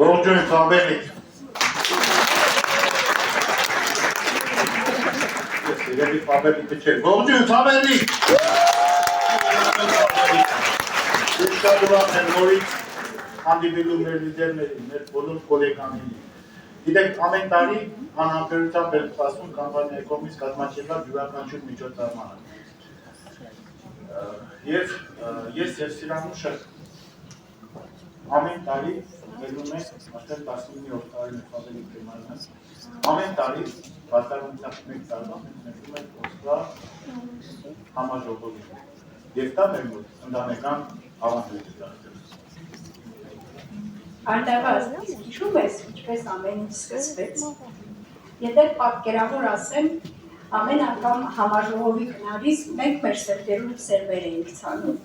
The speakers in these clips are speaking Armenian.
Ողջույն Խաբերնիկ։ Երևի Խաբերնիկը չէ։ Ողջույն Խաբերնիկ։ Ես շատ ուրախ եմ նորից հանդիպելու մեր լիդերներին, մեր բոլոր գոլեգաներին։ Գիտեք, ամեն տարի անհամբերությամբ եմ սպասում կամպանիայի կողմից կազմակերպված յուրաքանչյուր միջոցառմանը։ Եվ ես եւ Սիրանուշը ամեն տարի մելում ենք արդեն 19-րդ տարին է Խաբերնիկ թեմայինը։ Ամեն տարի բացառությամբ մեկ տարվա մենք մեկնում ենք Օսկա համաժողովին։ Եվ դա մեր մոտ ընդամեկան ավանդույթ է դարձել։ Արտավազ, հիշում ես, ինչպես ամեն ինչ սկսվեց։ Եթե պատկերավոր ասեմ, ամեն անգամ համաժողովի գնալիս մենք մեր սրտերում սերմեր էինք ցանում։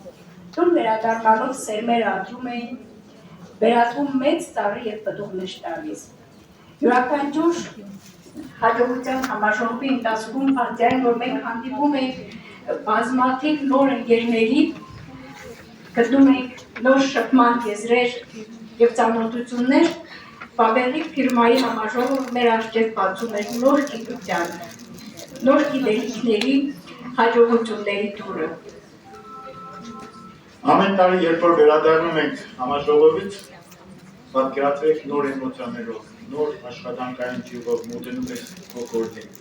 Տուն վերադառնալով սերմերը ադրում էին, վերածվում մեծ ծառի և պտուղներ տալիս։ Յուրաքանչյուր հաջողության համաժողովի ընթացքում բացի որ մենք հանդիպում ենք բազմաթիվ նոր ընկերների, գտնում ենք նոր շփման եզրեր և ծանոթություններ, Խաբերնիկ ֆիրմայի համաժողովը մեր առջև բացում էր նոր գիտության, նոր գիտելիքների, հաջողությունների դուռը։ Ամեն տարի, երբ որ վերադառնում ենք համաժողովից, պատկերացրեք նոր էմոցիաներով, նոր աշխատանքային ճյուղով մոտենում ես քո գործին։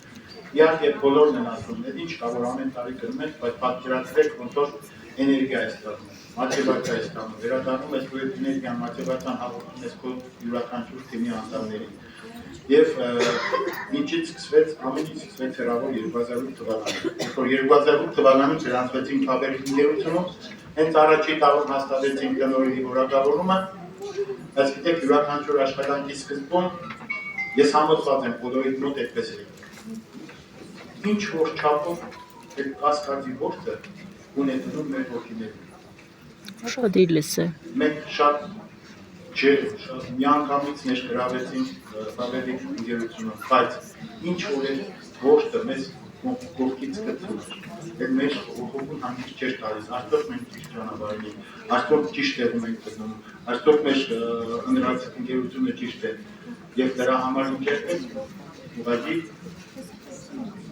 Իհարկե բոլորն են ասում, ինչ կա որ ամեն տարի կրում ենք, բայց պատկերացրեք ոնց որ էներգիա է ստանում, մոտիվացիա է ստանում, վերադառնում ես քո էներգիան, մոտիվացիան հավաքում ես քո յուրաքանչյուր թիմի անդամներին։ Եվ ինչից սկսվեց, ամեն ինչ սկսվեց հեռավոր 2008 թվականին։ Երբ որ 2008 թվականին գրանցվեցինք Խաբերնիկ ընկերությունում, հենց առաջի տարում հաստատեցինք տնօրենի որակավորումը, բայց գիտեք յուրաքանչյուր աշխատանքի սկզբում ես համոզված եմ բոլորիդ մոտ այդպես է։ Ինչ որ չափով այդ կասկածի որդը ունեցնում մեր ոգիներում։ Շատ իլս է։ Մենք շատ միանգամից ներգրավեցինք Խաբերնիկ ընկերությունում, բայց ինչ որ այդ որդը մեզ կողքից գցում, այդ մեր հոգուն հանգիստ չէր տալիս, արդյոք մենք ճիշտ ճանապարհին ենք, արդյոք ճիշտ տեղում ենք գնում, արդյոք մեր ընկերությունը ճիշտ է, եւ դրա համար ընկերներ ուղղակի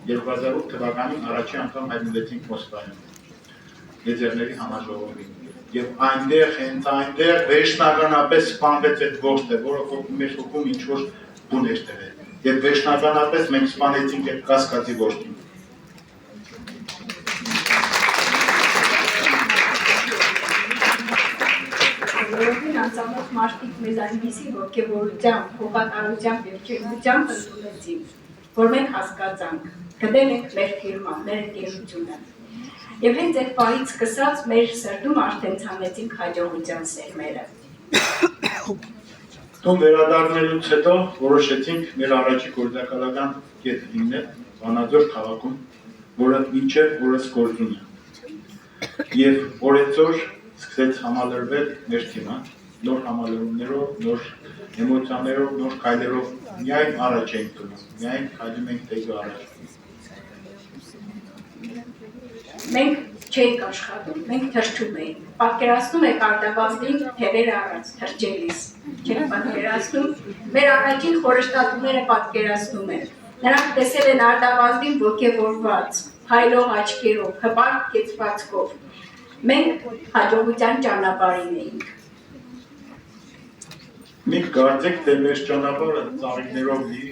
2008 թվականին առաջի անգամ հայտնվեցինք Մոսկվայում լիդերների համաժողովին եւ այնտեղ հենց այնտեղ վերջնականապես սպանվեց այդ ողջը, որը մեր հոգում ինչ որ բուն էր տվել եւ վերջնականապես մենք սպանեցինք այդ կասկածի ողջին։ Որովին անծանոթ մարդիկ մեզ այնպիսի ոգևորությամբ, հոգատարությամբ և ջերմությամբ ընդունեցին, որ մենք հասկացանք, գտել ենք մեր ֆիրման, մեր ընկերությունը։ Եվ հենց այդ պահից սկսած մեր սրտում արդեն ցանեցինք հաջողության սերմերը։ Տուն վերադառնելուց հետո որոշեցինք մեր առաջի գործակալական կետ հիմնել Վանաձոր քաղաքում, որը մինչև օրս գործում է։ Եվ օրեցօր սկսեց համալրվել մեր թիմը, նոր համալրումներով, նոր էմոցիաներով, նոր քայլերով միայն առաջ ենք գնում, միայն քայլում ենք դեպի առաջ։ Մենք չէինք աշխատում, մենք թրջում էինք։ Պատկերացնում եք Արտավազդին թևեր առած, թրջելիս։ Չեք պատկերացնում, մեր առաջին խորհրդատուները պատկերացնում են։ Նրանք տեսել են Արտավազդին ոգևորված, փայլող աչքերով, հպարտ կեցվածքով։ Մենք հաջողության ճանապարհին էինք։ Մենք կարծեք, թե մեր ճանապարհը ծաղիկներով լի,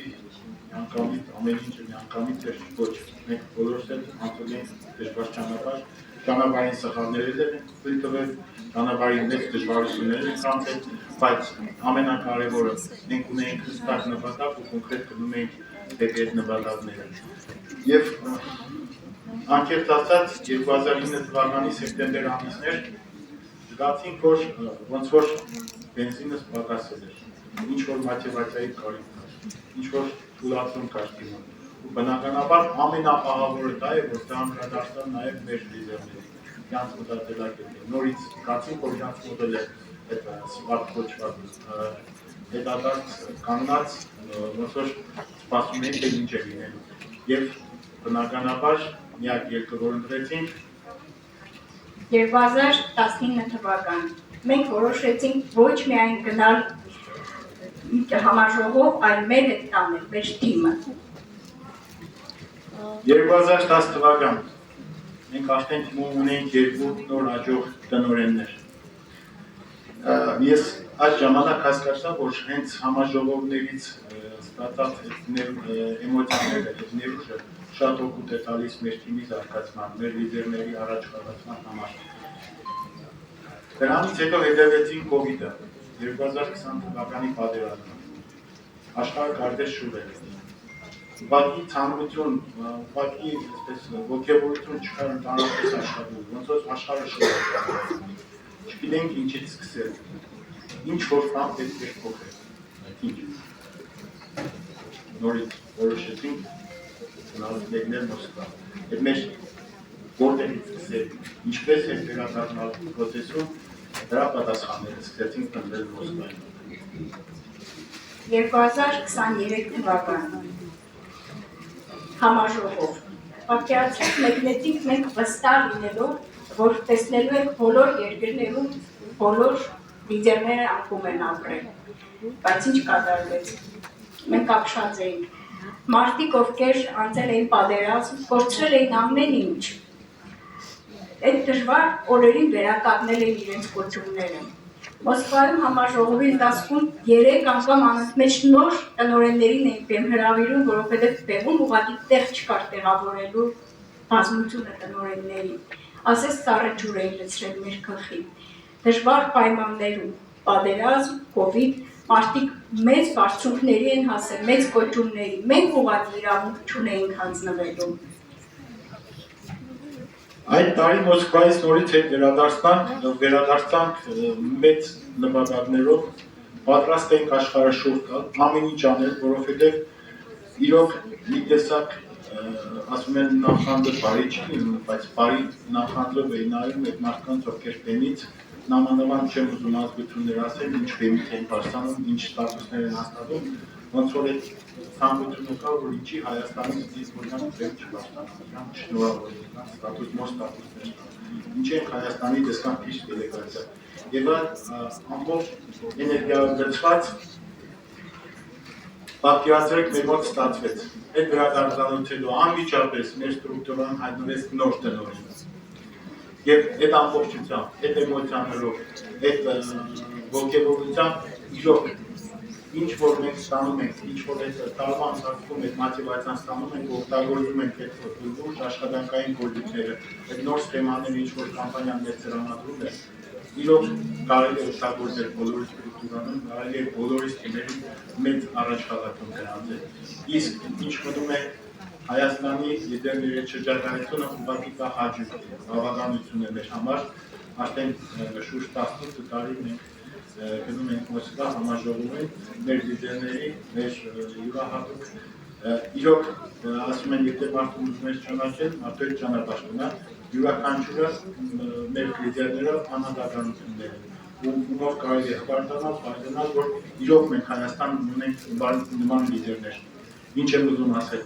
միանգամից ամեն ինչը միանգամից էր ոչ։ Մենք բոլորս էլ անցել ենք դժվար ճանապարհ, ճանապարհին սխալներ են տվել, ճանապարհի մեծ դժվարություններ են անցել, բայց ամենակարևորը մենք ունենք հստակ նպատակ ու կոնկրետ գնում ենք դեպի այդ նպատակները։ Եվ անկեղծ ասած 2009 թվականի սեպտեմբեր ամիսներ զգացինք, որ ոնց որ բենզինս պակասել էր, ինչ որ մոտիվացիայի կարիք կար, ինչ որ թուլացում կար դիմում։ Ու բնականաբար ամենապահավորը դա է, որ դա անդրադարձավ նաև մեր լիդերներին, իրանց մտածելակերպին։ Նորից զգացինք, որ իրանց մոդել է այդ սպարտ կոչված հետադարձ կանգնած, ոնց որ սպասում ենք, թե ինչ է լինելու։ Եվ բնականաբար միակ ելքը, որ ընտրեցինք 2019 թվական։ Մենք որոշեցինք ոչ միայն գնալ համաժողով, այլ մեր հետ տանել, մեր թիմը։ 2010 թվական մենք արդեն թիմում ունենք 2 նոր աջող տնօրեններ։ Ես այդ ժամանակ հասկացա, որ հենց համաժողովներից ստացած էմոցիաները, ներուժը շատ օգուտ է տալիս մեր թիմի զարգացման, մեր լիդերների առաջ խաղացման համար։ Դրանից հետո հետևեցին COVID-ը, 2020 թվականի պատերազմը, աշխարհը կարդես շուր էր։ Ուղղակի ցանկություն, ուղղակի ոգևորություն չկար ընդհանրապես աշխատում, ոնց որ աշխարհը շուր էր։ Չգիտենք ինչից սկսել, ինչ որ բան պետք է փոխել, ինչ։ Նորից որոշեցինք գնալ Մոսկվա։ Այդ մեր որտեղից սկսել, ինչպես է վերադառնալ պրոցեսում, դրա պատասխանները սկսեցինք տնվել Մոսկվայում։ 2023 թվական համաժողով։ Պատկերացրեք մեկնեցինք մենք վստահ լինելով, որ տեսնելու ենք բոլոր երկրներում բոլոր լիդերները անկում են ապրել, բայց ինչ կատարվեց։ Մենք ապշած էինք, մարդիկ ովքեր անցել էին պատերազմ, կորցրել էին ամեն ինչ։ Այդ դժվար օրերին վերականգնել էին իրենց կոչումները։ Մոսկվայում համաժողովի ընթացքում 3 անգամ անընդմեջ նոր տնօրեններին էին հրավիրում, որովհետև տեղում ուղղակի տեղ չկար տեղավորելու բազմությունը տնօրենների։ Ասես սառը ջուր էին լցրել մեր գլխին։ Դժվար պայմաններում, պատերազմ, COVID, մարդիկ մեծ բարձունքների են հասել, մեծ կոչումների, մենք ուղղակի իրավունք չունեինք հանձնվելու։ Այդ տարի Մոսկվայից նորից հետ վերադարձանք մեծ նպատակներով, պատրաստ ենք աշխարհը շուրջ գալ, ամեն ինչ անել, որովհետև իրոք մի տեսակ ասում են նախանձը բարի չի լինում, բայց բարի նախանձով էի նայում այդ մարդկանց, ովքեր բեմից նամանավանդ չեմ ուզում ազգություններ ասել, ինչ բեմից են բարձրանում, ինչ ստատուսներ են հաստատում, ոնց որ այդ ցանկությունը կա, որ ինչի Հայաստանից դիսկորդան բեմ չբարձրանան, շնորհավորական ստատուս, նոր ստատուսներ կան, ինչ են Հայաստանի դեսկան քիչ դելեգացիա։ Եվ այդ ամբողջ էներգիալցված պատկերացրեք մեր մոտ ստացվեց։ Այդ վերադարձանից հետո անմիջապես մեր ստրուկտուրան հայտնվեց նոր տնօրեն։ Եվ այդ ամբողջությամբ, այդ էմոցիաներով, այդ ոգևորությամբ իրոք ինչ որ մենք ստանում ենք, ինչ որ այդ տարվա ընթացքում այդ մոտիվացիան ստանում ենք, օգտագործում ենք այդ լուրջ աշխատանքային գործիքները, այդ նոր սխեմաները, ինչ որ կամպանիան մեծ դրամատրում է, իրոք կարելի է օգտագործել բոլորի ստրուկտուրանում, կարելի է բոլորի թիմերին մեծ առաջխաղացում գրանցել։ Իսկ ինչ մտնում է Հայաստանի լիդերների շրջագայությունը ուղղակի կա հաջող, բավականություն է մեր համար, արդեն շուրջ 18 տարի մենք գնում ենք Մոսկվա համաժողովում մեր լիդերների, մեր յուրահատուկ իրոք ասում են, եթե մարդուն ուզում ես ճանաչել, մարդու հետ ճանապարհ գնա, յուրաքանչյուրը մեր լիդերներով անհատականություններ են, ումով կարելի է հպարտանալ, որ իրոք մենք Հայաստան ունենք նման լիդերներ, ինչ եմ ուզում ասել,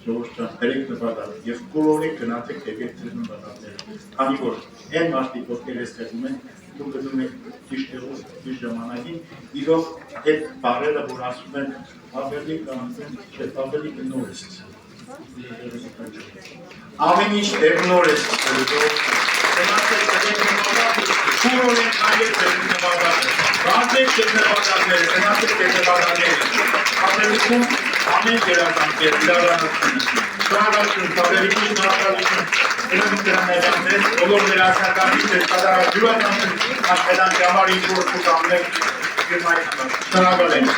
ժողովուրդ բերեք նպատակ եւ կուրորի գնացեք եկեք ձեր նպատակները, քանի որ այն մարդիկ, ովքեր այստեղում են, դուք գնում եք ճիշտ տեղով, ճիշտ ժամանակին, իրոք այդ բառերը, որ ասում են ավելի նորից, ամեն ինչ նորից, կուրորի քայլեք ձեր նպատակները, գանձեք ձեր նպատակները, գնացեք ձեր նպատակները, ապրելիքում ամեն երազանքեր, իրականությունը, շնորհակալություն, տարերիքի շնորհակալություն, դրանից բոլոր մեր աշխատանքից էր կատարած յուրաքանչյուր աշխատանքի համար ինչ որ կուտամներ, շնորհակալ ենք։